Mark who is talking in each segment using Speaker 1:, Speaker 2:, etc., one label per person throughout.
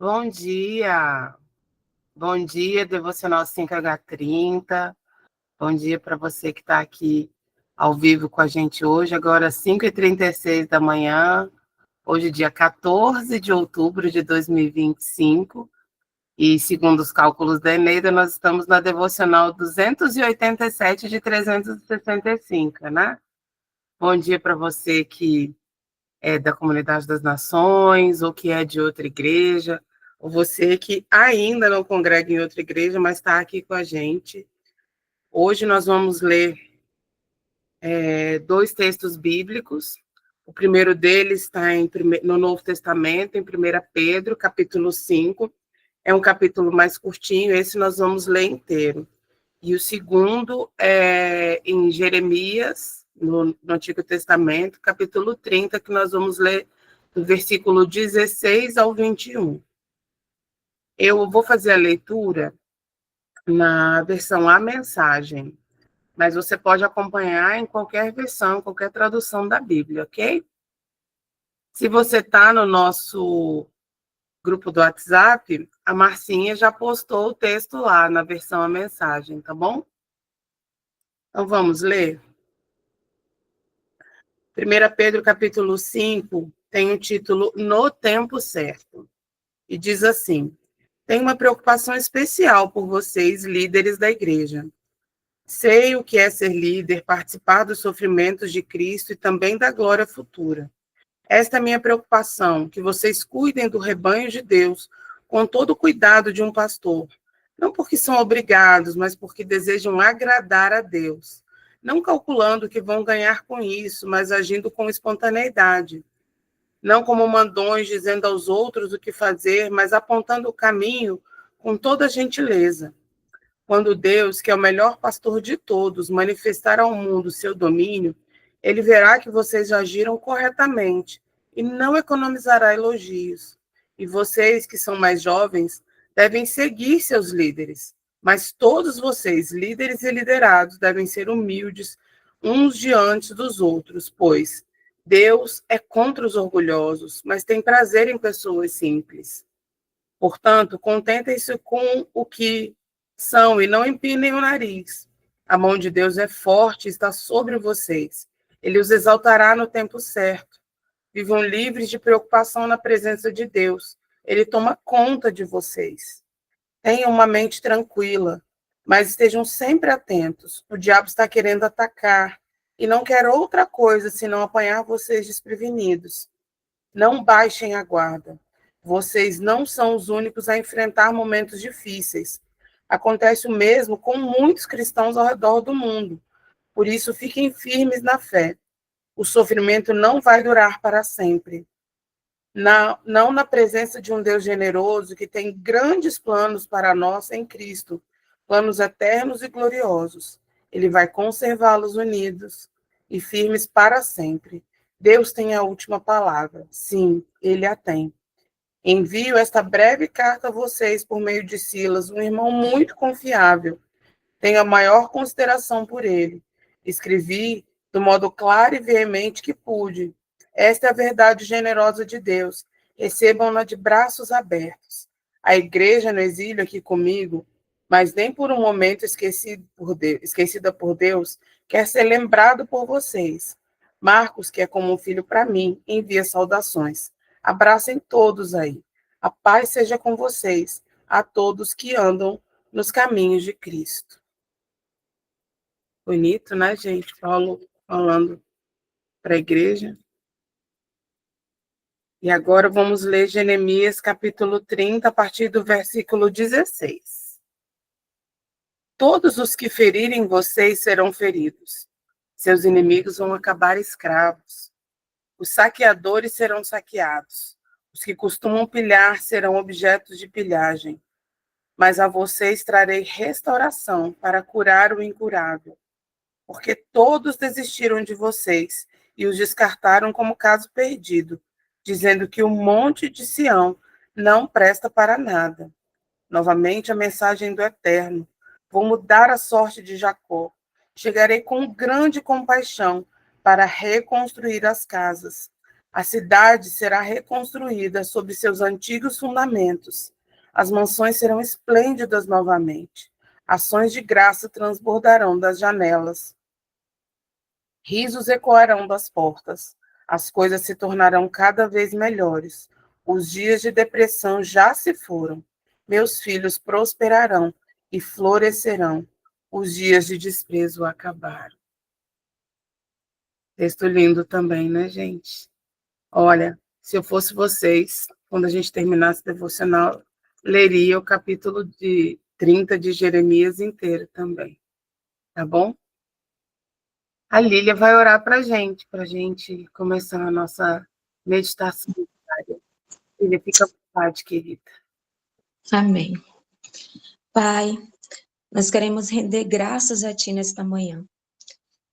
Speaker 1: Bom dia, Devocional 5H30. Bom dia para você que está aqui ao vivo com a gente hoje, agora 5h36 da manhã, hoje dia 14 de outubro de 2025, e segundo os cálculos da Eneida, nós estamos na Devocional 287 de 365, né? Bom dia para você que é da Comunidade das Nações, ou que é de outra igreja, ou você que ainda não congrega em outra igreja, mas está aqui com a gente. Hoje nós vamos ler dois textos bíblicos. O primeiro deles está no Novo Testamento, em 1 Pedro, capítulo 5. É um capítulo mais curtinho, esse nós vamos ler inteiro. E o segundo é em Jeremias, no Antigo Testamento, capítulo 30, que nós vamos ler do versículo 16 ao 21. Eu vou fazer a leitura na versão A Mensagem, mas você pode acompanhar em qualquer versão, qualquer tradução da Bíblia, ok? Se você está no nosso grupo do WhatsApp, a Marcinha já postou o texto lá na versão A Mensagem, tá bom? Então vamos ler? 1 Pedro capítulo 5 tem o título No Tempo Certo. E diz assim: tenho uma preocupação especial por vocês, líderes da igreja. Sei o que é ser líder, participar dos sofrimentos de Cristo e também da glória futura. Esta é a minha preocupação, que vocês cuidem do rebanho de Deus com todo o cuidado de um pastor. Não porque são obrigados, mas porque desejam agradar a Deus. Não calculando que vão ganhar com isso, mas agindo com espontaneidade. Não como mandões dizendo aos outros o que fazer, mas apontando o caminho com toda gentileza. Quando Deus, que é o melhor pastor de todos, manifestar ao mundo seu domínio, ele verá que vocês agiram corretamente e não economizará elogios. E vocês, que são mais jovens, devem seguir seus líderes. Mas todos vocês, líderes e liderados, devem ser humildes uns diante dos outros, pois Deus é contra os orgulhosos, mas tem prazer em pessoas simples. Portanto, contentem-se com o que são e não empinem o nariz. A mão de Deus é forte e está sobre vocês. Ele os exaltará no tempo certo. Vivam livres de preocupação na presença de Deus. Ele toma conta de vocês. Tenham uma mente tranquila, mas estejam sempre atentos. O diabo está querendo atacar e não quer outra coisa senão apanhar vocês desprevenidos. Não baixem a guarda. Vocês não são os únicos a enfrentar momentos difíceis. Acontece o mesmo com muitos cristãos ao redor do mundo. Por isso, fiquem firmes na fé. O sofrimento não vai durar para sempre. Não na presença de um Deus generoso que tem grandes planos para nós em Cristo, planos eternos e gloriosos. Ele vai conservá-los unidos e firmes para sempre. Deus tem a última palavra. Sim, ele a tem. Envio esta breve carta a vocês por meio de Silas, um irmão muito confiável. Tenho a maior consideração por ele. Escrevi do modo claro e veemente que pude. Esta é a verdade generosa de Deus. Recebam-na de braços abertos. A igreja no exílio aqui comigo, mas nem por um momento esquecida por Deus, quer ser lembrado por vocês. Marcos, que é como um filho para mim, envia saudações. Abracem todos aí. A paz seja com vocês, a todos que andam nos caminhos de Cristo. Bonito, né, gente? Paulo falando para a igreja. E agora vamos ler Jeremias, capítulo 30, a partir do versículo 16. Todos os que ferirem vocês serão feridos. Seus inimigos vão acabar escravos. Os saqueadores serão saqueados. Os que costumam pilhar serão objetos de pilhagem. Mas a vocês trarei restauração para curar o incurável. Porque todos desistiram de vocês e os descartaram como caso perdido, dizendo que o monte de Sião não presta para nada. Novamente a mensagem do Eterno: vou mudar a sorte de Jacó. Chegarei com grande compaixão para reconstruir as casas. A cidade será reconstruída sobre seus antigos fundamentos. As mansões serão esplêndidas novamente. Ações de graça transbordarão das janelas. Risos ecoarão das portas. As coisas se tornarão cada vez melhores. Os dias de depressão já se foram. Meus filhos prosperarão e florescerão. Os dias de desprezo acabaram. Texto lindo também, né, gente? Olha, se eu fosse vocês, quando a gente terminasse o devocional, leria o capítulo de 30 de Jeremias inteiro também, tá bom? A Lília vai orar para a gente começar a nossa meditação diária. Lília, fica à vontade, querida.
Speaker 2: Amém. Pai, nós queremos render graças a Ti nesta manhã.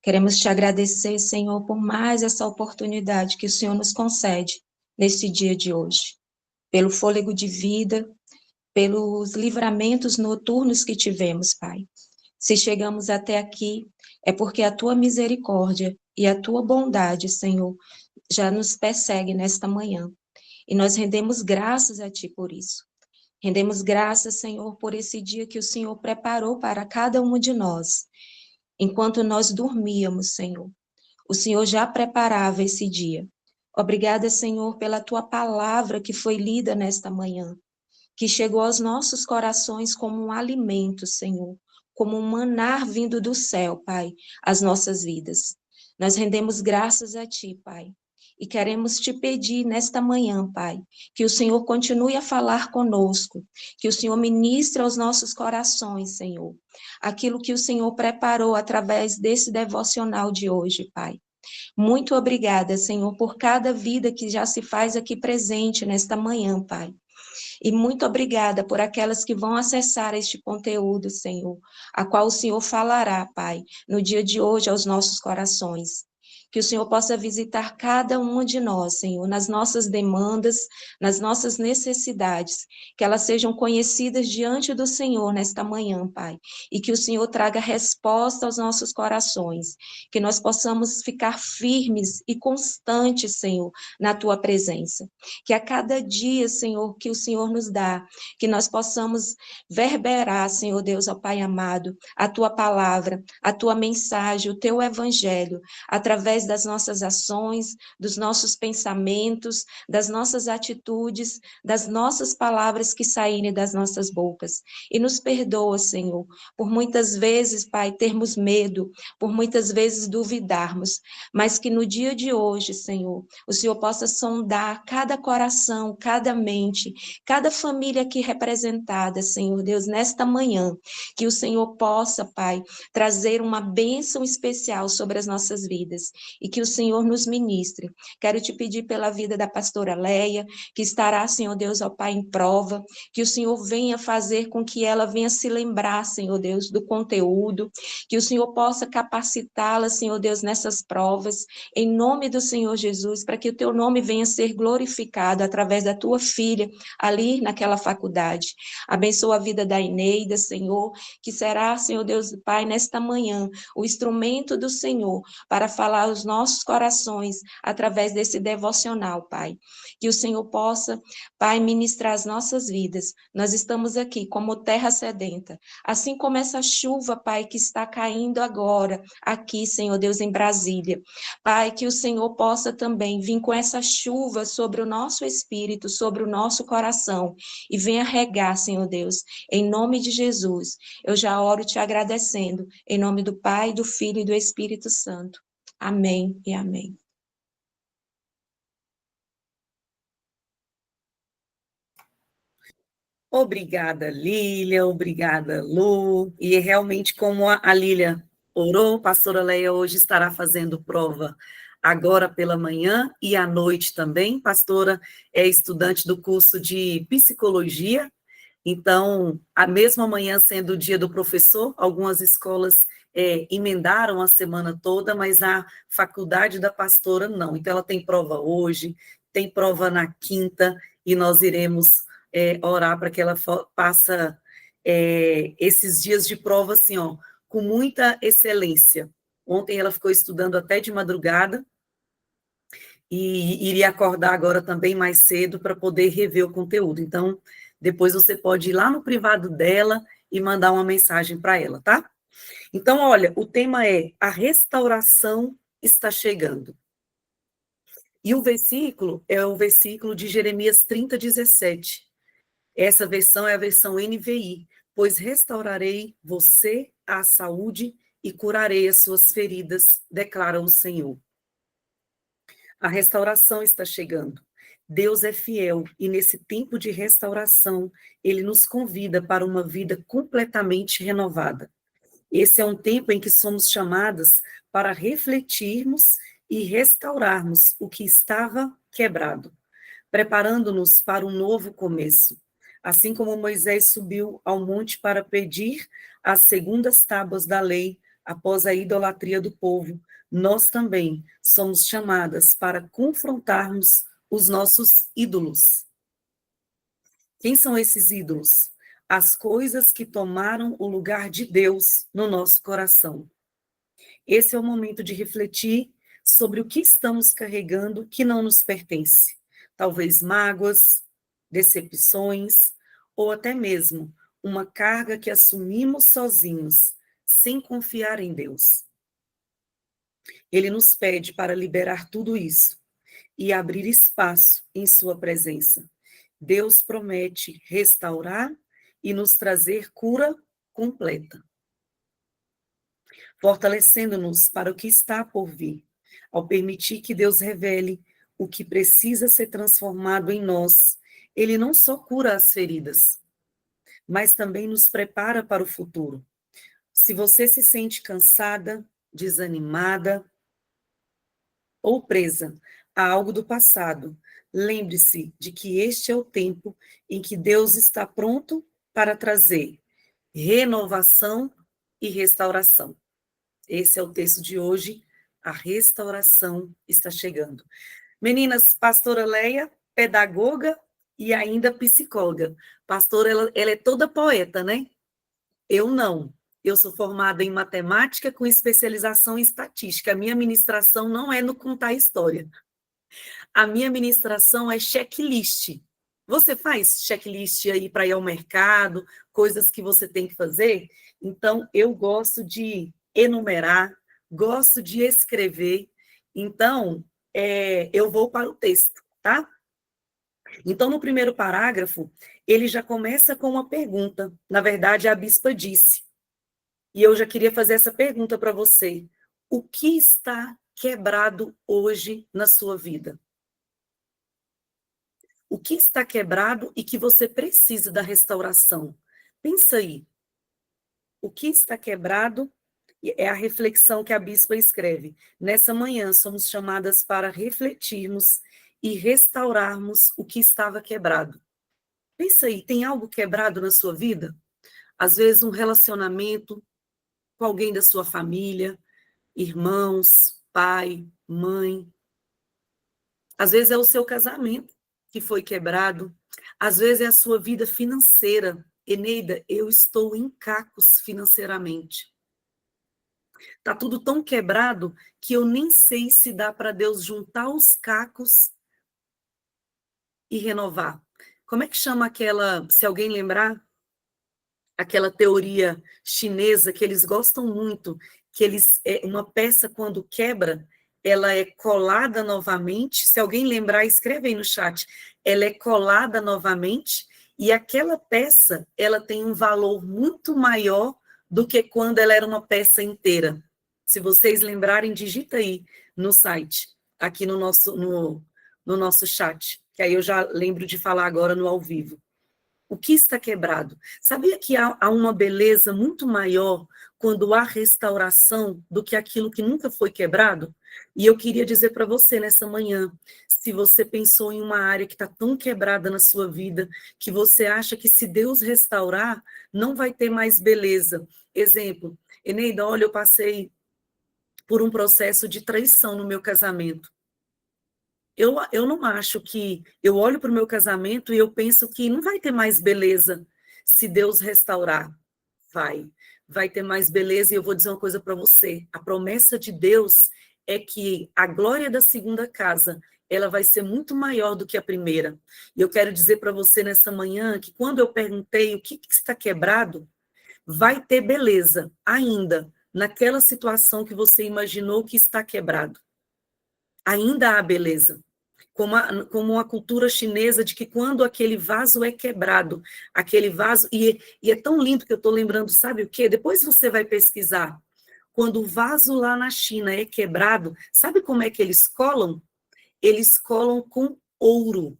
Speaker 2: Queremos Te agradecer, Senhor, por mais essa oportunidade que o Senhor nos concede neste dia de hoje. Pelo fôlego de vida, pelos livramentos noturnos que tivemos, Pai. Se chegamos até aqui, é porque a Tua misericórdia e a Tua bondade, Senhor, já nos persegue nesta manhã. E nós rendemos graças a Ti por isso. Rendemos graças, Senhor, por esse dia que o Senhor preparou para cada um de nós. Enquanto nós dormíamos, Senhor, o Senhor já preparava esse dia. Obrigada, Senhor, pela Tua palavra que foi lida nesta manhã, que chegou aos nossos corações como um alimento, Senhor, como um manar vindo do céu, Pai, às nossas vidas. Nós rendemos graças a Ti, Pai, e queremos Te pedir nesta manhã, Pai, que o Senhor continue a falar conosco, que o Senhor ministre aos nossos corações, Senhor, aquilo que o Senhor preparou através desse devocional de hoje, Pai. Muito obrigada, Senhor, por cada vida que já se faz aqui presente nesta manhã, Pai. E muito obrigada por aquelas que vão acessar este conteúdo, Senhor, a qual o Senhor falará, Pai, no dia de hoje aos nossos corações. Que o Senhor possa visitar cada uma de nós, Senhor, nas nossas demandas, nas nossas necessidades, que elas sejam conhecidas diante do Senhor nesta manhã, Pai, e que o Senhor traga resposta aos nossos corações, que nós possamos ficar firmes e constantes, Senhor, na Tua presença. Que a cada dia, Senhor, que o Senhor nos dá, que nós possamos verberar, Senhor Deus, ó Pai amado, a Tua palavra, a Tua mensagem, o Teu evangelho, através das nossas ações, dos nossos pensamentos, das nossas atitudes, das nossas palavras que saírem das nossas bocas. E nos perdoa, Senhor, por muitas vezes, Pai, termos medo, por muitas vezes duvidarmos, mas que no dia de hoje, Senhor, o Senhor possa sondar cada coração, cada mente, cada família aqui representada, Senhor Deus, nesta manhã, que o Senhor possa, Pai, trazer uma bênção especial sobre as nossas vidas e que o Senhor nos ministre. Quero te pedir pela vida da pastora Leia, que estará, Senhor Deus, ó Pai, em prova, que o Senhor venha fazer com que ela venha se lembrar, Senhor Deus, do conteúdo, que o Senhor possa capacitá-la, Senhor Deus, nessas provas, em nome do Senhor Jesus, para que o teu nome venha a ser glorificado através da tua filha ali naquela faculdade. Abençoa a vida da Eneida, Senhor, que será, Senhor Deus Pai, nesta manhã, o instrumento do Senhor para falar aos nossos corações através desse devocional, Pai. Que o Senhor possa, Pai, ministrar as nossas vidas. Nós estamos aqui como terra sedenta, assim como essa chuva, Pai, que está caindo agora aqui, Senhor Deus, em Brasília. Pai, que o Senhor possa também vir com essa chuva sobre o nosso espírito, sobre o nosso coração, e venha regar, Senhor Deus, em nome de Jesus. Eu já oro te agradecendo, em nome do Pai, do Filho e do Espírito Santo. Amém e amém.
Speaker 3: Obrigada, Lília, obrigada, Lu. E realmente, como a Lília orou, a pastora Leia hoje estará fazendo prova agora pela manhã e à noite também. Pastora é estudante do curso de psicologia, então, a mesma manhã sendo o dia do professor, algumas escolas emendaram a semana toda, mas a faculdade da pastora não. Então, ela tem prova hoje, tem prova na quinta, e nós iremos orar para que ela passe esses dias de prova assim, ó, com muita excelência. Ontem ela ficou estudando até de madrugada, e iria acordar agora também mais cedo para poder rever o conteúdo. Então, depois você pode ir lá no privado dela e mandar uma mensagem para ela, tá? Então, olha, o tema é: a restauração está chegando. E o versículo é o versículo de Jeremias 30:17. Essa versão é a versão NVI. Pois restaurarei você à saúde e curarei as suas feridas, declara o Senhor. A restauração está chegando. Deus é fiel e nesse tempo de restauração, Ele nos convida para uma vida completamente renovada. Esse é um tempo em que somos chamadas para refletirmos e restaurarmos o que estava quebrado, preparando-nos para um novo começo. Assim como Moisés subiu ao monte para pedir as segundas tábuas da lei após a idolatria do povo, nós também somos chamadas para confrontarmos os nossos ídolos. Quem são esses ídolos? As coisas que tomaram o lugar de Deus no nosso coração. Esse é o momento de refletir sobre o que estamos carregando que não nos pertence. Talvez mágoas, decepções, ou até mesmo uma carga que assumimos sozinhos, sem confiar em Deus. Ele nos pede para liberar tudo isso e abrir espaço em sua presença. Deus promete restaurar e nos trazer cura completa, fortalecendo-nos para o que está por vir, ao permitir que Deus revele o que precisa ser transformado em nós. Ele não só cura as feridas, mas também nos prepara para o futuro. Se você se sente cansada, desanimada ou presa a algo do passado, lembre-se de que este é o tempo em que Deus está pronto para trazer renovação e restauração. Esse é o texto de hoje. A restauração está chegando. Meninas, pastora Leia, pedagoga e ainda psicóloga. Pastora, ela é toda poeta, né? Eu não. Eu sou formada em matemática com especialização em estatística. A minha ministração não é no contar história. A minha ministração é checklist. Você faz checklist aí para ir ao mercado, coisas que você tem que fazer? Então, eu gosto de enumerar, gosto de escrever. Então, eu vou para o texto, tá? Então, no primeiro parágrafo, ele já começa com uma pergunta. Na verdade, a bispa disse. E eu já queria fazer essa pergunta para você. O que está quebrado hoje na sua vida? O que está quebrado e que você precisa da restauração? Pensa aí. O que está quebrado é a reflexão que a bispa escreve. Nessa manhã, somos chamadas para refletirmos e restaurarmos o que estava quebrado. Pensa aí, tem algo quebrado na sua vida? Às vezes um relacionamento com alguém da sua família, irmãos, pai, mãe. Às vezes é o seu casamento que foi quebrado. Às vezes é a sua vida financeira. Eneida, eu estou em cacos financeiramente. Está tudo tão quebrado que eu nem sei se dá para Deus juntar os cacos e renovar. Como é que chama aquela, se alguém lembrar, aquela teoria chinesa que eles gostam muito, que uma peça quando quebra, ela é colada novamente. Se alguém lembrar, escreve aí no chat. Ela é colada novamente e aquela peça, ela tem um valor muito maior do que quando ela era uma peça inteira. Se vocês lembrarem, digita aí no site, aqui no nosso chat, que aí eu já lembro de falar agora no ao vivo. O que está quebrado? Sabia que há uma beleza muito maior quando há restauração do que aquilo que nunca foi quebrado? E eu queria dizer para você nessa manhã, se você pensou em uma área que está tão quebrada na sua vida, que você acha que se Deus restaurar, não vai ter mais beleza. Exemplo, Eneida, olha, eu passei por um processo de traição no meu casamento. Eu não acho que... Eu olho para o meu casamento e eu penso que não vai ter mais beleza se Deus restaurar. Vai ter mais beleza, e eu vou dizer uma coisa para você. A promessa de Deus é que a glória da segunda casa ela vai ser muito maior do que a primeira. E eu quero dizer para você nessa manhã que quando eu perguntei o que está quebrado, vai ter beleza ainda naquela situação que você imaginou que está quebrado. Ainda há beleza. Como a cultura chinesa de que quando aquele vaso é quebrado, aquele vaso... E é tão lindo que eu estou lembrando, sabe o quê? Depois você vai pesquisar. Quando o vaso lá na China é quebrado, sabe como é que eles colam? Eles colam com ouro.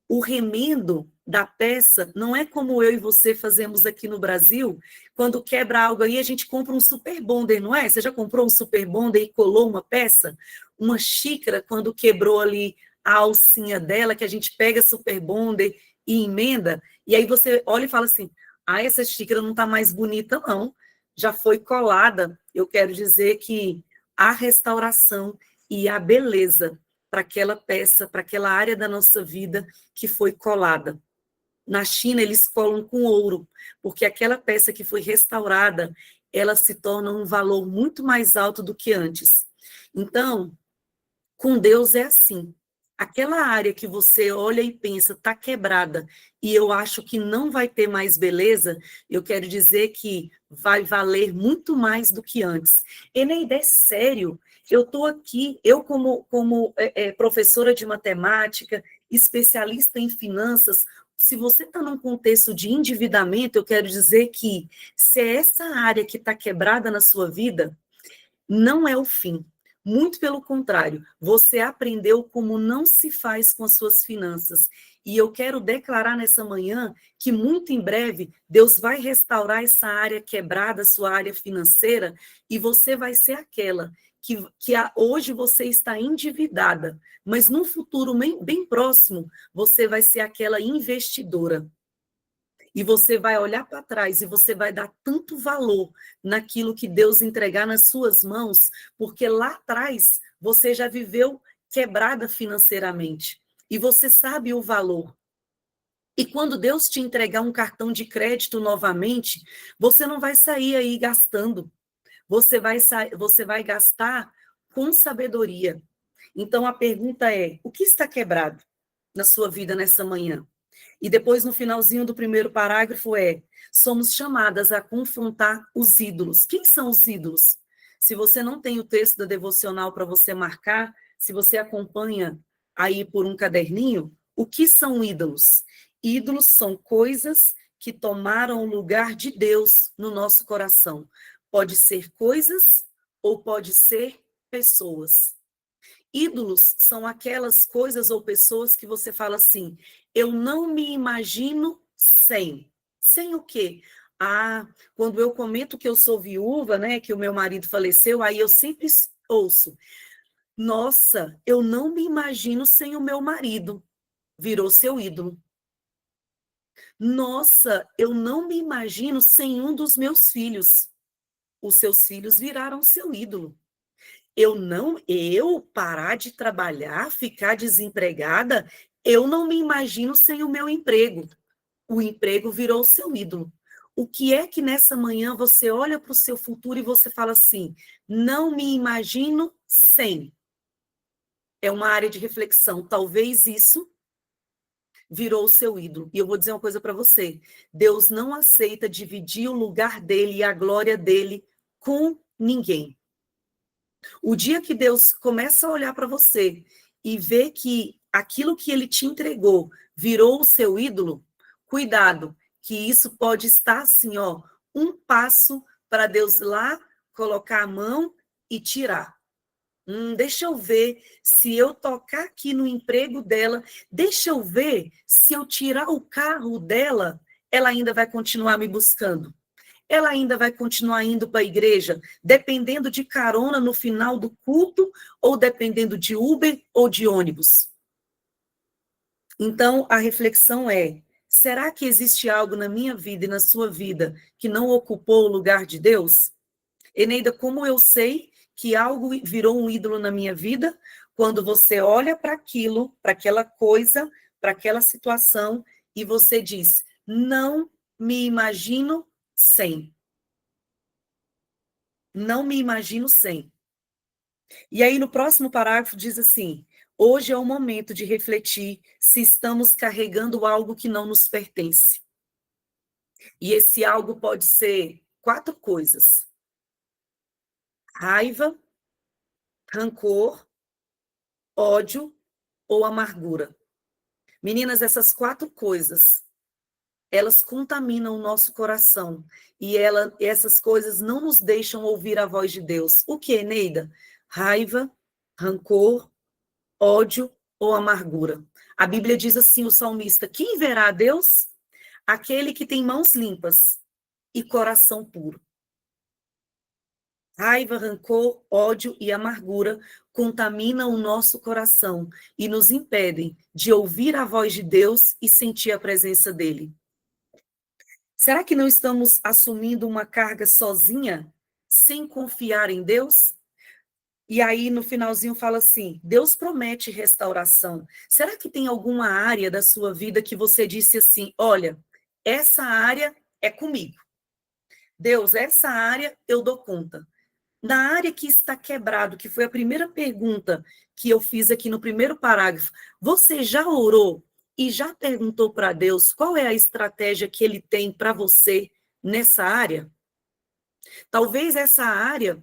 Speaker 3: O remendo da peça não é como eu e você fazemos aqui no Brasil, quando quebra algo aí, a gente compra um super bonder, não é? Você já comprou um super bonder e colou uma peça? Uma xícara, quando quebrou ali a alcinha dela, que a gente pega super bonder e emenda, e aí você olha e fala assim, essa xícara não está mais bonita, não. Já foi colada. Eu quero dizer que a restauração e a beleza para aquela peça, para aquela área da nossa vida que foi colada. Na China, eles colam com ouro, porque aquela peça que foi restaurada, ela se torna um valor muito mais alto do que antes. Então, com Deus é assim. Aquela área que você olha e pensa, está quebrada, e eu acho que não vai ter mais beleza, eu quero dizer que vai valer muito mais do que antes. Eneida, é sério, eu estou aqui, eu como professora de matemática, especialista em finanças, se você está num contexto de endividamento, eu quero dizer que se é essa área que está quebrada na sua vida, não é o fim. Muito pelo contrário, você aprendeu como não se faz com as suas finanças. E eu quero declarar nessa manhã que muito em breve Deus vai restaurar essa área quebrada, sua área financeira, e você vai ser aquela que hoje você está endividada, mas num futuro bem próximo, você vai ser aquela investidora. E você vai olhar para trás e você vai dar tanto valor naquilo que Deus entregar nas suas mãos, porque lá atrás você já viveu quebrada financeiramente. E você sabe o valor. E quando Deus te entregar um cartão de crédito novamente, você não vai sair aí gastando. Você vai gastar com sabedoria. Então a pergunta é: o que está quebrado na sua vida nessa manhã? E depois, no finalzinho do primeiro parágrafo, somos chamadas a confrontar os ídolos. Quem são os ídolos? Se você não tem o texto da devocional para você marcar, se você acompanha aí por um caderninho, o que são ídolos? Ídolos são coisas que tomaram o lugar de Deus no nosso coração. Pode ser coisas ou pode ser pessoas. Ídolos são aquelas coisas ou pessoas que você fala assim, eu não me imagino sem. Sem o quê? Quando eu comento que eu sou viúva, né, que o meu marido faleceu, aí eu sempre ouço, nossa, eu não me imagino sem o meu marido. Virou seu ídolo. Nossa, eu não me imagino sem um dos meus filhos. Os seus filhos viraram seu ídolo. Eu parar de trabalhar, ficar desempregada, eu não me imagino sem o meu emprego. O emprego virou o seu ídolo. O que é que nessa manhã você olha para o seu futuro e você fala assim, não me imagino sem? É uma área de reflexão. Talvez isso virou o seu ídolo. E eu vou dizer uma coisa para você. Deus não aceita dividir o lugar dele e a glória dele com ninguém. O dia que Deus começa a olhar para você e ver que aquilo que ele te entregou virou o seu ídolo, cuidado, que isso pode estar assim, um passo para Deus lá colocar a mão e tirar. Deixa eu ver se eu tocar aqui no emprego dela, deixa eu ver se eu tirar o carro dela, ela ainda vai continuar me buscando. Ela ainda vai continuar indo para a igreja, dependendo de carona no final do culto, ou dependendo de Uber ou de ônibus. Então, a reflexão será que existe algo na minha vida e na sua vida que não ocupou o lugar de Deus? Eneida, como eu sei que algo virou um ídolo na minha vida? Quando você olha para aquilo, para aquela coisa, para aquela situação, e você diz, não me imagino sem. Não me imagino sem. E aí, no próximo parágrafo, diz assim, Hoje é o momento de refletir se estamos carregando algo que não nos pertence. E esse algo pode ser 4 coisas: raiva, rancor, ódio ou amargura. Meninas, essas 4 coisas, elas contaminam o nosso coração. E essas coisas não nos deixam ouvir a voz de Deus. O que, Neida? Raiva, rancor, ódio ou amargura. A Bíblia diz assim, o salmista: quem verá a Deus? Aquele que tem mãos limpas e coração puro. Raiva, rancor, ódio e amargura contaminam o nosso coração e nos impedem de ouvir a voz de Deus e sentir a presença dele. Será que não estamos assumindo uma carga sozinha, sem confiar em Deus? E aí, no finalzinho, fala assim: Deus promete restauração. Será que tem alguma área da sua vida que você disse assim: olha, essa área é comigo. Deus, essa área eu dou conta. Na área que está quebrado, que foi a primeira pergunta que eu fiz aqui no primeiro parágrafo, você já orou e já perguntou para Deus qual é a estratégia que ele tem para você nessa área? Talvez essa área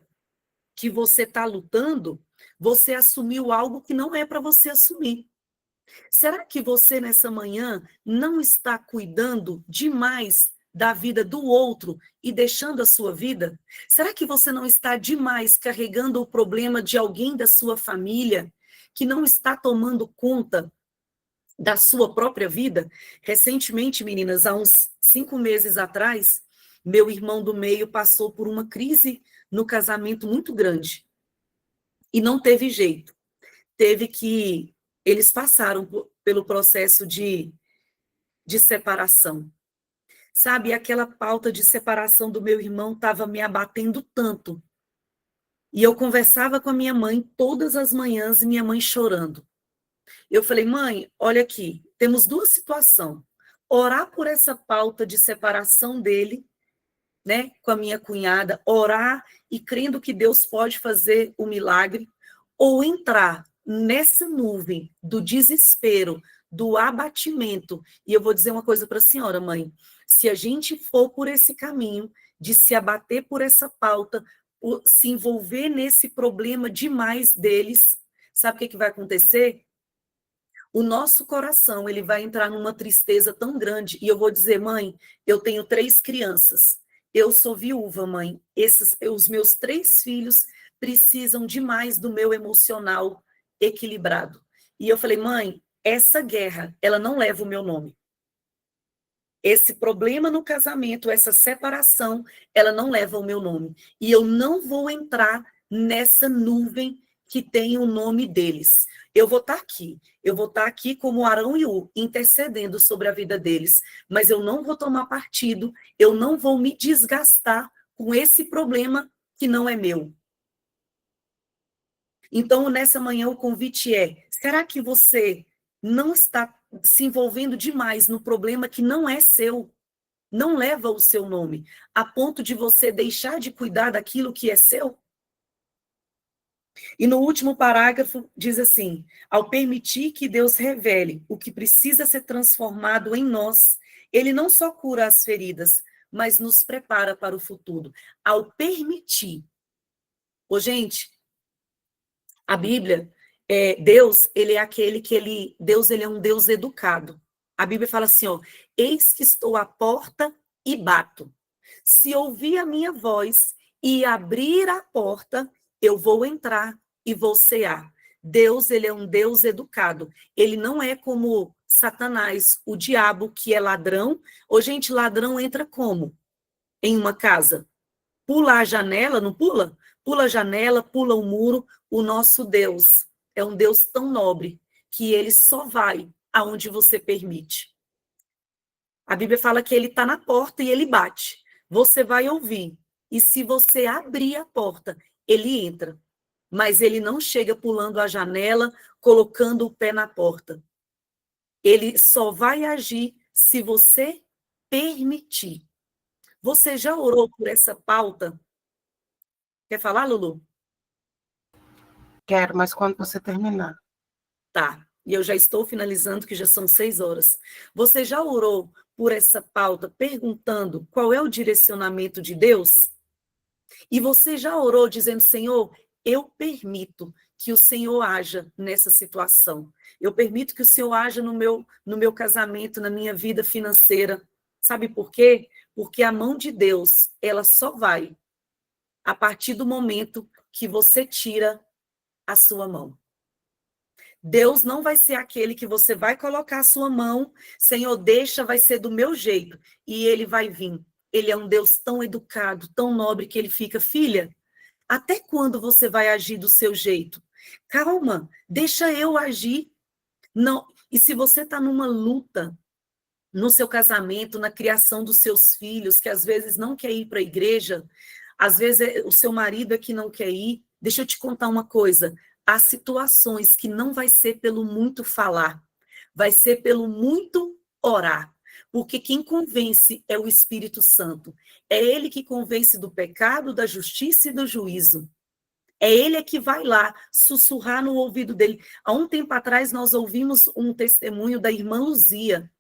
Speaker 3: que você está lutando, você assumiu algo que não é para você assumir. Será que você, nessa manhã, não está cuidando demais da vida do outro e deixando a sua vida? Será que você não está demais carregando o problema de alguém da sua família que não está tomando conta da sua própria vida? Recentemente, meninas, há uns 5 meses atrás, meu irmão do meio passou por uma crise no casamento muito grande. E não teve jeito. Eles passaram pelo processo de separação. Sabe, aquela pauta de separação do meu irmão estava me abatendo tanto. E eu conversava com a minha mãe todas as manhãs e minha mãe chorando. Eu falei: mãe, olha aqui, temos 2 situações. Orar por essa pauta de separação dele, né, com a minha cunhada, orar e crendo que Deus pode fazer o milagre, ou entrar nessa nuvem do desespero, do abatimento. E eu vou dizer uma coisa para a senhora, mãe: se a gente for por esse caminho de se abater por essa pauta, se envolver nesse problema demais deles, sabe o que vai acontecer? O nosso coração, ele vai entrar numa tristeza tão grande. E eu vou dizer: mãe, eu tenho 3 crianças. Eu sou viúva, mãe. Os meus 3 filhos precisam demais do meu emocional equilibrado. E eu falei: mãe, essa guerra, ela não leva o meu nome. Esse problema no casamento, essa separação, ela não leva o meu nome. E eu não vou entrar nessa nuvem que tem o nome deles. Eu vou estar aqui como Arão e Ur, intercedendo sobre a vida deles, mas eu não vou tomar partido, eu não vou me desgastar com esse problema que não é meu. Então, nessa manhã, o convite é: será que você não está se envolvendo demais no problema que não é seu, não leva o seu nome, a ponto de você deixar de cuidar daquilo que é seu? E no último parágrafo diz assim: ao permitir que Deus revele o que precisa ser transformado em nós, ele não só cura as feridas, mas nos prepara para o futuro. Ao permitir. Ô, gente, a Bíblia, Deus, ele é aquele que Deus, ele é um Deus educado. A Bíblia fala assim, ó: eis que estou à porta e bato. Se ouvir a minha voz e abrir a porta, eu vou entrar e vou cear. Deus, ele é um Deus educado. Ele não é como Satanás, o diabo, que é ladrão. Ô, gente, ladrão entra como? Em uma casa? Pula a janela, não pula? Pula a janela, pula o muro. O nosso Deus é um Deus tão nobre que ele só vai aonde você permite. A Bíblia fala que ele está na porta e ele bate. Você vai ouvir. E se você abrir a porta, ele entra. Mas ele não chega pulando a janela, colocando o pé na porta. Ele só vai agir se você permitir. Você já orou por essa pauta? Quer falar, Lulu?
Speaker 1: Quero, mas quando você terminar.
Speaker 3: Tá, e eu já estou finalizando, que já são 6 horas. Você já orou por essa pauta perguntando qual é o direcionamento de Deus? E você já orou dizendo, Senhor, eu permito que o Senhor haja nessa situação. Eu permito que o Senhor haja no meu casamento, na minha vida financeira. Sabe por quê? Porque a mão de Deus, ela só vai a partir do momento que você tira a sua mão. Deus não vai ser aquele que você vai colocar a sua mão, Senhor, deixa, vai ser do meu jeito, e ele vai vir. Ele é um Deus tão educado, tão nobre, que ele fica, filha, até quando você vai agir do seu jeito? Calma, deixa eu agir. Não. E se você está numa luta, no seu casamento, na criação dos seus filhos, que às vezes não quer ir para a igreja, às vezes o seu marido é que não quer ir, deixa eu te contar uma coisa, há situações que não vai ser pelo muito falar, vai ser pelo muito orar, porque quem convence é o Espírito Santo, é ele que convence do pecado, da justiça e do juízo. É ele que vai lá sussurrar no ouvido dele. Há um tempo atrás nós ouvimos um testemunho da irmã Luzia,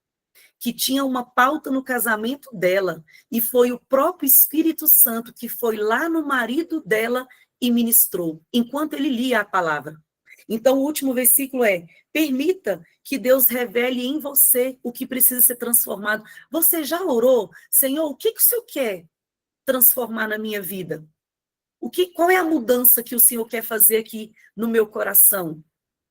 Speaker 3: que tinha uma pauta no casamento dela, e foi o próprio Espírito Santo que foi lá no marido dela e ministrou, enquanto ele lia a palavra. Então, o último versículo é: permita que Deus revele em você o que precisa ser transformado. Você já orou? Senhor, o que o Senhor quer transformar na minha vida? Qual é a mudança que o Senhor quer fazer aqui no meu coração?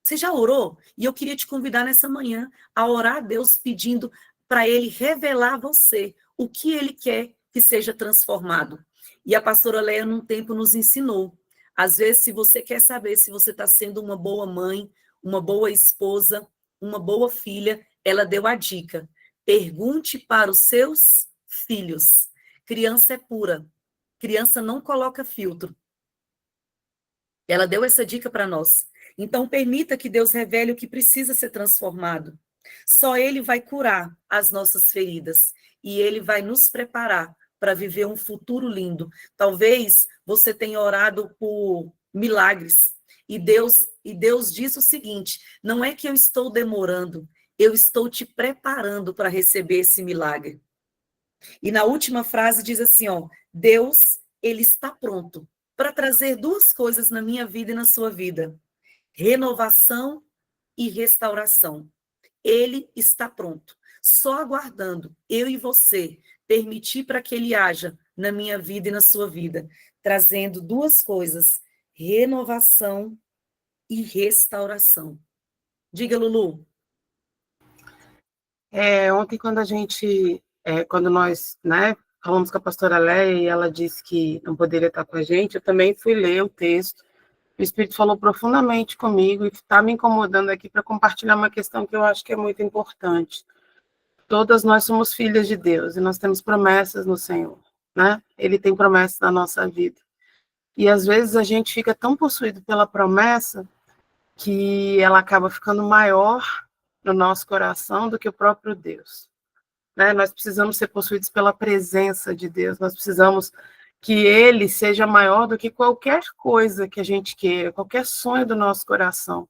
Speaker 3: Você já orou? E eu queria te convidar nessa manhã a orar a Deus pedindo para Ele revelar a você o que Ele quer que seja transformado. E a pastora Leia, num tempo, nos ensinou. Às vezes, se você quer saber se você está sendo uma boa mãe, uma boa esposa, uma boa filha, ela deu a dica. Pergunte para os seus filhos. Criança é pura. Criança não coloca filtro. Ela deu essa dica para nós. Então, permita que Deus revele o que precisa ser transformado. Só Ele vai curar as nossas feridas. E Ele vai nos preparar para viver um futuro lindo. Talvez você tenha orado por milagres. E Deus diz o seguinte: não é que eu estou demorando, eu estou te preparando para receber esse milagre. E na última frase diz assim, ó, Deus, Ele está pronto para trazer 2 coisas na minha vida e na sua vida: renovação e restauração. Ele está pronto, só aguardando eu e você permitir para que Ele haja na minha vida e na sua vida, trazendo 2 coisas: renovação e restauração. Diga, Lulu.
Speaker 1: Ontem, quando nós, né, falamos com a pastora Leia e ela disse que não poderia estar com a gente, eu também fui ler o texto. O Espírito falou profundamente comigo e está me incomodando aqui para compartilhar uma questão que eu acho que é muito importante. Todas nós somos filhas de Deus e nós temos promessas no Senhor, né? Ele tem promessas na nossa vida. E às vezes a gente fica tão possuído pela promessa que ela acaba ficando maior no nosso coração do que o próprio Deus. Né? Nós precisamos ser possuídos pela presença de Deus, nós precisamos que Ele seja maior do que qualquer coisa que a gente queira, qualquer sonho do nosso coração.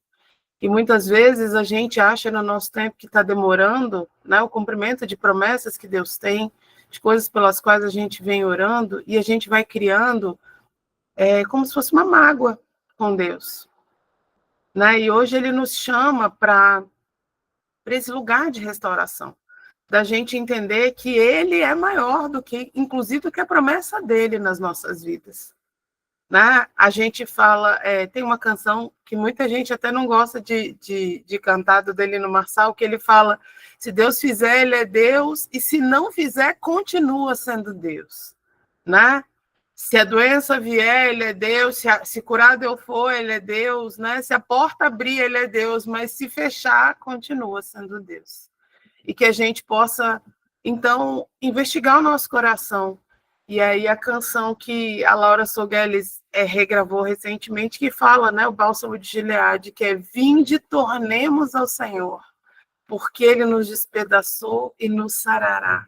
Speaker 1: E muitas vezes a gente acha no nosso tempo que está demorando, né, o cumprimento de promessas que Deus tem, de coisas pelas quais a gente vem orando, e a gente vai criando como se fosse uma mágoa com Deus. Né? E hoje Ele nos chama para esse lugar de restauração, da gente entender que Ele é maior do que, inclusive, do que a promessa dele nas nossas vidas. Né? A gente fala, tem uma canção que muita gente até não gosta de cantar, do Delino Marçal, que ele fala: se Deus fizer, Ele é Deus, e se não fizer, continua sendo Deus. Né? Se a doença vier, Ele é Deus, se curado eu for, Ele é Deus, né? Se a porta abrir, Ele é Deus, mas se fechar, continua sendo Deus. E que a gente possa, então, investigar o nosso coração. E aí a canção que a Laura Sogueles regravou recentemente, que fala, né, o Bálsamo de Gileade, que é: vinde, tornemos ao Senhor, porque Ele nos despedaçou e nos sarará.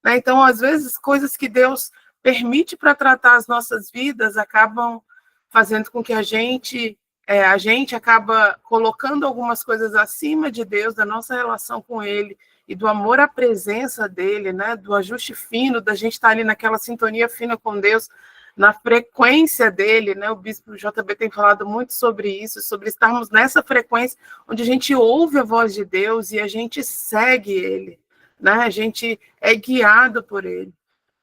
Speaker 1: Né? Então, às vezes, coisas que Deus permite para tratar as nossas vidas acabam fazendo com que a gente a gente acaba colocando algumas coisas acima de Deus, da nossa relação com Ele, e do amor à presença dele, né, do ajuste fino, da gente estar ali naquela sintonia fina com Deus, na frequência dele, né, o bispo JB tem falado muito sobre isso, sobre estarmos nessa frequência onde a gente ouve a voz de Deus e a gente segue ele, né, a gente é guiado por ele.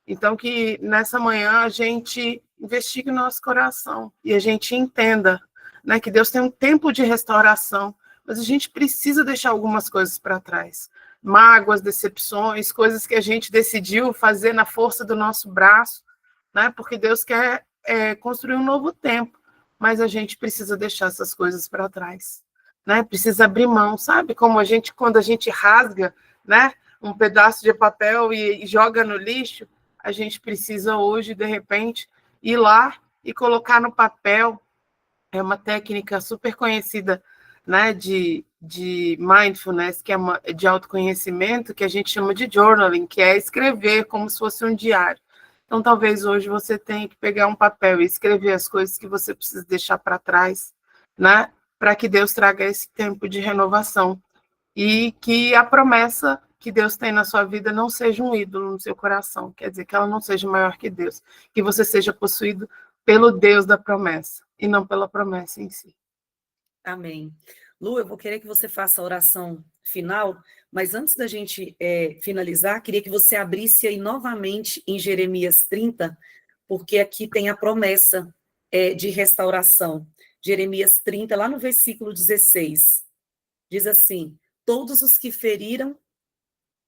Speaker 1: Então, que nessa manhã a gente investigue o nosso coração e a gente entenda, né, que Deus tem um tempo de restauração, mas a gente precisa deixar algumas coisas para trás. Mágoas, decepções, coisas que a gente decidiu fazer na força do nosso braço, né, porque Deus quer construir um novo tempo, mas a gente precisa deixar essas coisas para trás, né, precisa abrir mão, sabe? Como quando a gente rasga, né, um pedaço de papel e joga no lixo, a gente precisa hoje, de repente, ir lá e colocar no papel. É uma técnica super conhecida, né, de mindfulness, que é de autoconhecimento, que a gente chama de journaling, que é escrever como se fosse um diário. Então, talvez hoje você tenha que pegar um papel e escrever as coisas que você precisa deixar para trás, né, para que Deus traga esse tempo de renovação e que a promessa que Deus tem na sua vida não seja um ídolo no seu coração, quer dizer, que ela não seja maior que Deus, que você seja possuído pelo Deus da promessa, e não pela promessa em si.
Speaker 3: Amém. Lu, eu vou querer que você faça a oração final, mas antes da gente finalizar, queria que você abrisse aí novamente em Jeremias 30, porque aqui tem a promessa de restauração. Jeremias 30, lá no versículo 16, diz assim: todos os que feriram,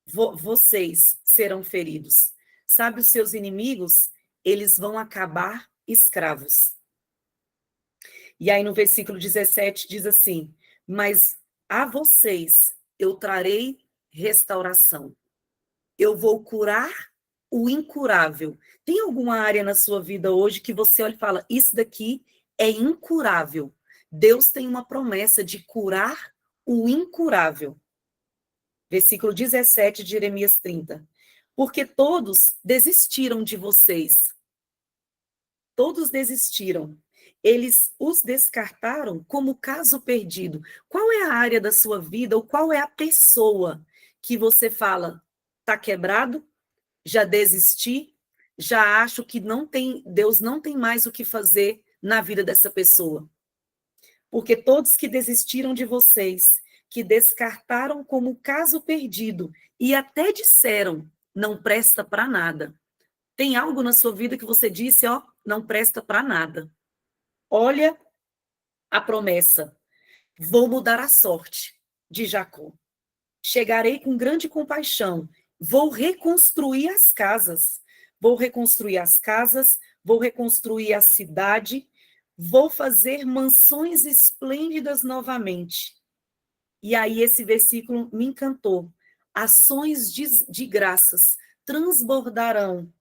Speaker 3: vocês serão feridos. Sabe, os seus inimigos, eles vão acabar escravos. E aí no versículo 17 diz assim: mas a vocês eu trarei restauração. Eu vou curar o incurável. Tem alguma área na sua vida hoje que você olha e fala: isso daqui é incurável? Deus tem uma promessa de curar o incurável. Versículo 17 de Jeremias 30. Porque todos desistiram de vocês. Todos desistiram. Eles os descartaram como caso perdido. Qual é a área da sua vida ou qual é a pessoa que você fala: está quebrado, já desisti, já acho que Deus não tem mais o que fazer na vida dessa pessoa? Porque todos que desistiram de vocês, que descartaram como caso perdido e até disseram: não presta para nada. Tem algo na sua vida que você disse, ó, não presta para nada. Olha a promessa: vou mudar a sorte de Jacó. Chegarei com grande compaixão, vou reconstruir as casas. Vou reconstruir as casas, vou reconstruir a cidade, vou fazer mansões esplêndidas novamente. E aí esse versículo me encantou. Ações de graças transbordarão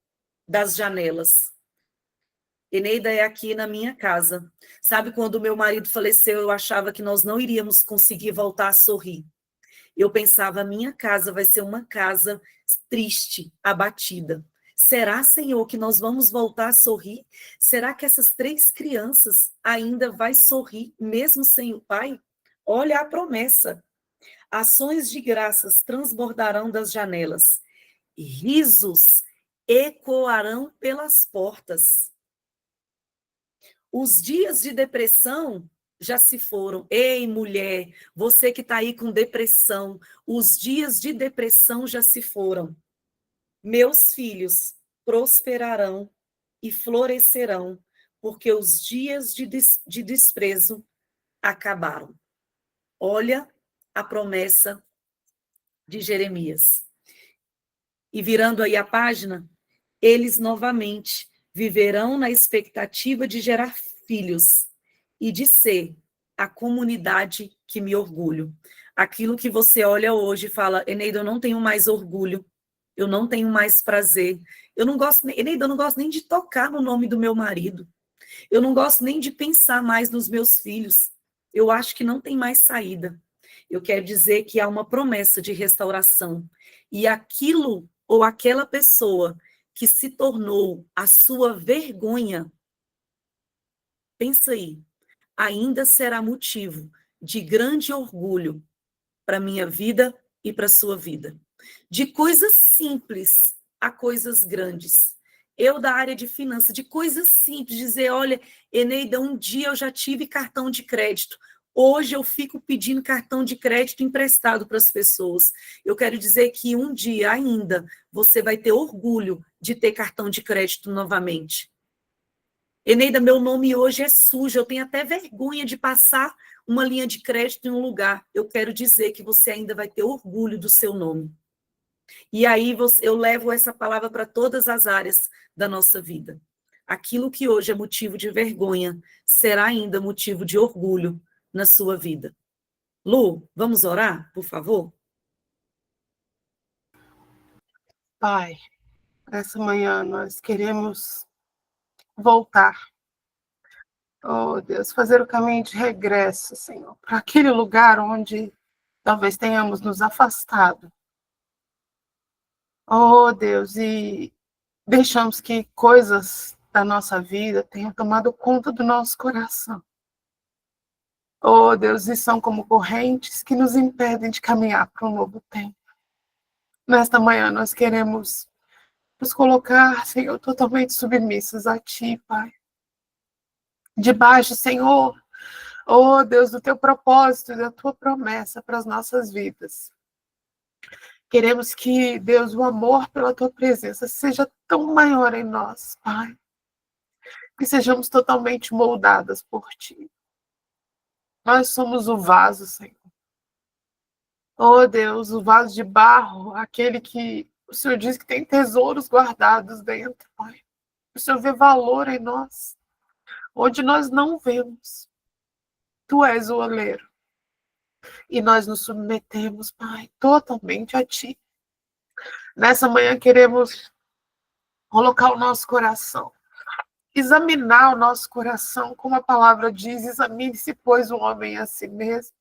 Speaker 3: das janelas. Eneida, é aqui na minha casa. Sabe, quando meu marido faleceu, eu achava que nós não iríamos conseguir voltar a sorrir. Eu pensava: a minha casa vai ser uma casa triste, abatida. Será, Senhor, que nós vamos voltar a sorrir? Será que essas 3 crianças ainda vai sorrir, mesmo sem o pai? Olha a promessa. Ações de graças transbordarão das janelas. Risos ecoarão pelas portas. Os dias de depressão já se foram. Ei, mulher, você que está aí com depressão, os dias de depressão já se foram. Meus filhos prosperarão e florescerão, porque os dias de desprezo acabaram. Olha a promessa de Jeremias. E virando aí a página, eles novamente viverão na expectativa de gerar filhos e de ser a comunidade que me orgulho. Aquilo que você olha hoje e fala: Eneida, eu não tenho mais orgulho, eu não tenho mais prazer, Eneida, eu não gosto nem de tocar no nome do meu marido, eu não gosto nem de pensar mais nos meus filhos, eu acho que não tem mais saída. Eu quero dizer que há uma promessa de restauração, e aquilo ou aquela pessoa que se tornou a sua vergonha, pensa aí, ainda será motivo de grande orgulho para a minha vida e para a sua vida. De coisas simples a coisas grandes. Eu, da área de finanças, de coisas simples, dizer, olha, Eneida, um dia eu já tive cartão de crédito, hoje eu fico pedindo cartão de crédito emprestado para as pessoas. Eu quero dizer que um dia ainda você vai ter orgulho de ter cartão de crédito novamente. Eneida, meu nome hoje é sujo, eu tenho até vergonha de passar uma linha de crédito em um lugar. Eu quero dizer que você ainda vai ter orgulho do seu nome. E aí eu levo essa palavra para todas as áreas da nossa vida. Aquilo que hoje é motivo de vergonha será ainda motivo de orgulho na sua vida. Lu, vamos orar, por favor?
Speaker 1: Pai, essa manhã nós queremos voltar. Oh, Deus, fazer o caminho de regresso, Senhor, para aquele lugar onde talvez tenhamos nos afastado. Oh, Deus, e deixamos que coisas da nossa vida tenham tomado conta do nosso coração. Oh, Deus, e são como correntes que nos impedem de caminhar para um novo tempo. Nesta manhã nós queremos nos colocar, Senhor, totalmente submissos a Ti, Pai. Debaixo, Senhor, oh Deus, do Teu propósito e da Tua promessa para as nossas vidas. Queremos que, Deus, o amor pela Tua presença seja tão maior em nós, Pai. Que sejamos totalmente moldadas por Ti. Nós somos o vaso, Senhor. Oh Deus, o vaso de barro, aquele que o Senhor diz que tem tesouros guardados dentro, Pai. O Senhor vê valor em nós, onde nós não vemos. Tu és o oleiro. E nós nos submetemos, Pai, totalmente a Ti. Nessa manhã queremos colocar o nosso coração, examinar o nosso coração, como a palavra diz, examine-se, pois, o homem a si mesmo.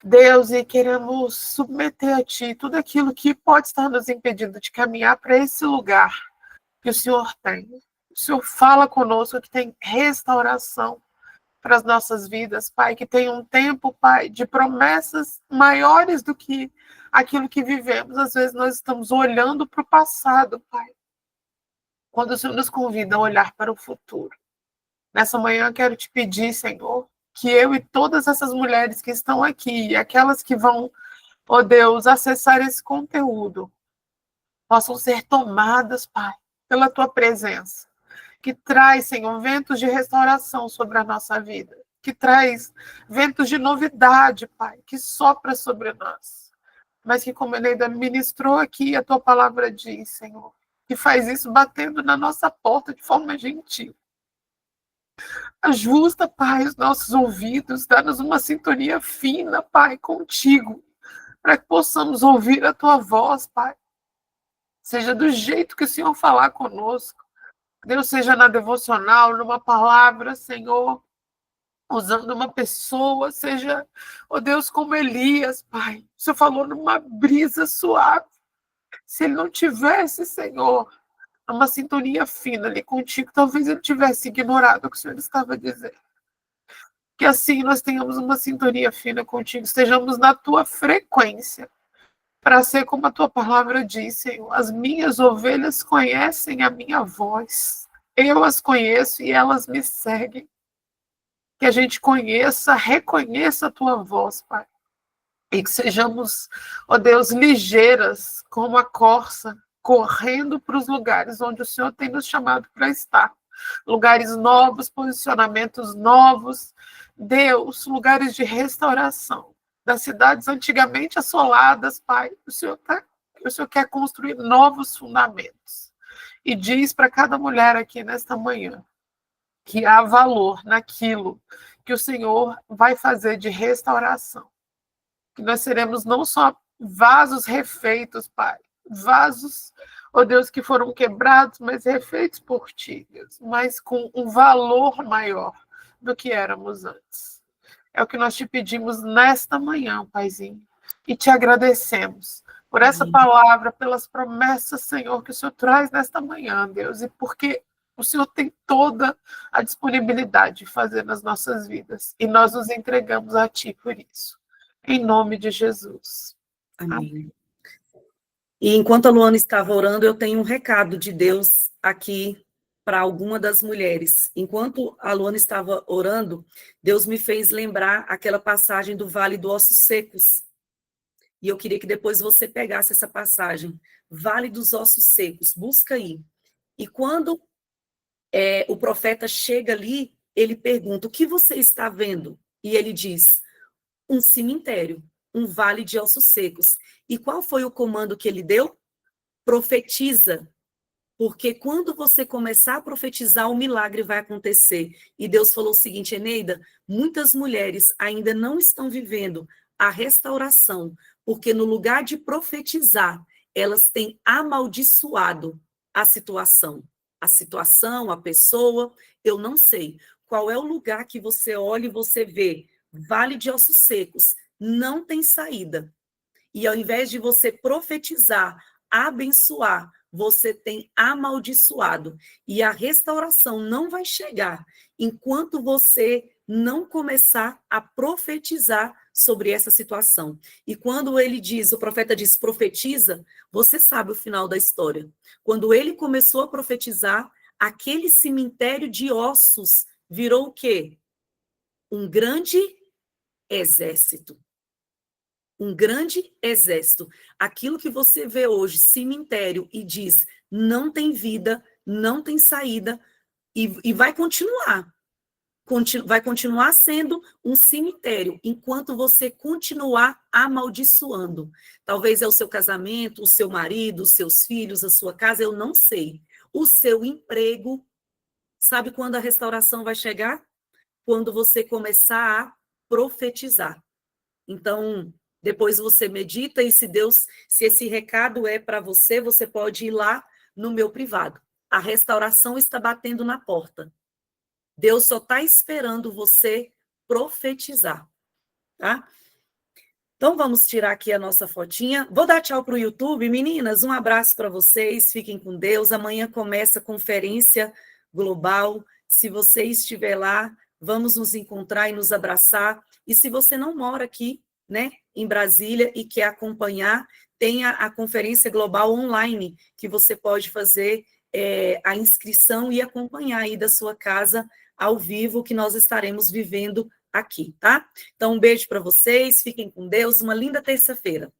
Speaker 1: Deus, e queremos submeter a Ti tudo aquilo que pode estar nos impedindo de caminhar para esse lugar que o Senhor tem. O Senhor fala conosco que tem restauração para as nossas vidas, Pai, que tem um tempo, Pai, de promessas maiores do que aquilo que vivemos. Às vezes nós estamos olhando para o passado, Pai, quando o Senhor nos convida a olhar para o futuro. Nessa manhã eu quero te pedir, Senhor, que eu e todas essas mulheres que estão aqui, e aquelas que vão, ó Deus, acessar esse conteúdo, possam ser tomadas, Pai, pela Tua presença, que traz, Senhor, ventos de restauração sobre a nossa vida, que traz ventos de novidade, Pai, que sopra sobre nós, mas que, como Eneida ministrou aqui, a Tua palavra diz, Senhor, que faz isso batendo na nossa porta de forma gentil. Ajusta, Pai, os nossos ouvidos, dá-nos uma sintonia fina, Pai, contigo, para que possamos ouvir a Tua voz, Pai. Seja do jeito que o Senhor falar conosco. Deus, seja na devocional, numa palavra, Senhor, usando uma pessoa, seja, ó Deus, como Elias, Pai. O Senhor falou numa brisa suave. Se ele não tivesse, Senhor, uma sintonia fina ali contigo, talvez ele tivesse ignorado o que o Senhor estava dizendo. Que assim nós tenhamos uma sintonia fina contigo, estejamos na tua frequência, para ser como a tua palavra diz, Senhor. As minhas ovelhas conhecem a minha voz, eu as conheço e elas me seguem. Que a gente conheça, reconheça a tua voz, Pai. E que sejamos, ó Deus, ligeiras como a corça, correndo para os lugares onde o Senhor tem nos chamado para estar. Lugares novos, posicionamentos novos. Deus, lugares de restauração. Das cidades antigamente assoladas, Pai, o Senhor quer construir novos fundamentos. E diz para cada mulher aqui nesta manhã que há valor naquilo que o Senhor vai fazer de restauração. Que nós seremos não só vasos refeitos, Pai, vasos, ó Deus, que foram quebrados, mas refeitos por Ti, Deus, mas com um valor maior do que éramos antes. É o que nós te pedimos nesta manhã, Paizinho, e te agradecemos por essa palavra, pelas promessas, Senhor, que o Senhor traz nesta manhã, Deus, e porque o Senhor tem toda a disponibilidade de fazer nas nossas vidas. E nós nos entregamos a Ti por isso. Em nome de Jesus.
Speaker 3: Amém. E enquanto a Luana estava orando, eu tenho um recado de Deus aqui para alguma das mulheres. Enquanto a Luana estava orando, Deus me fez lembrar aquela passagem do Vale dos Ossos Secos. E eu queria que depois você pegasse essa passagem. Vale dos Ossos Secos, busca aí. E quando o profeta chega ali, ele pergunta, o que você está vendo? E ele diz, um cemitério, um vale de ossos secos. E qual foi o comando que ele deu? Profetiza. Porque quando você começar a profetizar, o milagre vai acontecer. E Deus falou o seguinte, Eneida, muitas mulheres ainda não estão vivendo a restauração, porque no lugar de profetizar, elas têm amaldiçoado a situação. A situação, a pessoa, eu não sei. Qual é o lugar que você olha e você vê? Vale de ossos secos, não tem saída. E ao invés de você profetizar, abençoar, você tem amaldiçoado. E a restauração não vai chegar enquanto você não começar a profetizar sobre essa situação. E quando ele diz, o profeta diz, profetiza, você sabe o final da história. Quando ele começou a profetizar, aquele cemitério de ossos virou o quê? Um grande exército. Um grande exército. Aquilo que você vê hoje, cemitério, e diz, não tem vida, não tem saída, e vai continuar. Vai continuar sendo um cemitério, enquanto você continuar amaldiçoando. Talvez é o seu casamento, o seu marido, os seus filhos, a sua casa, eu não sei. O seu emprego. Sabe quando a restauração vai chegar? Quando você começar a profetizar. Então, depois você medita e se esse recado é para você, você pode ir lá no meu privado. A restauração está batendo na porta. Deus só está esperando você profetizar, tá? Então, vamos tirar aqui a nossa fotinha. Vou dar tchau para o YouTube. Meninas, um abraço para vocês. Fiquem com Deus. Amanhã começa a conferência global. Se você estiver lá, vamos nos encontrar e nos abraçar. E se você não mora aqui, né, em Brasília e quer acompanhar, tem a conferência global online, que você pode fazer a inscrição e acompanhar aí da sua casa ao vivo, que nós estaremos vivendo aqui, tá? Então, um beijo para vocês, fiquem com Deus, uma linda terça-feira.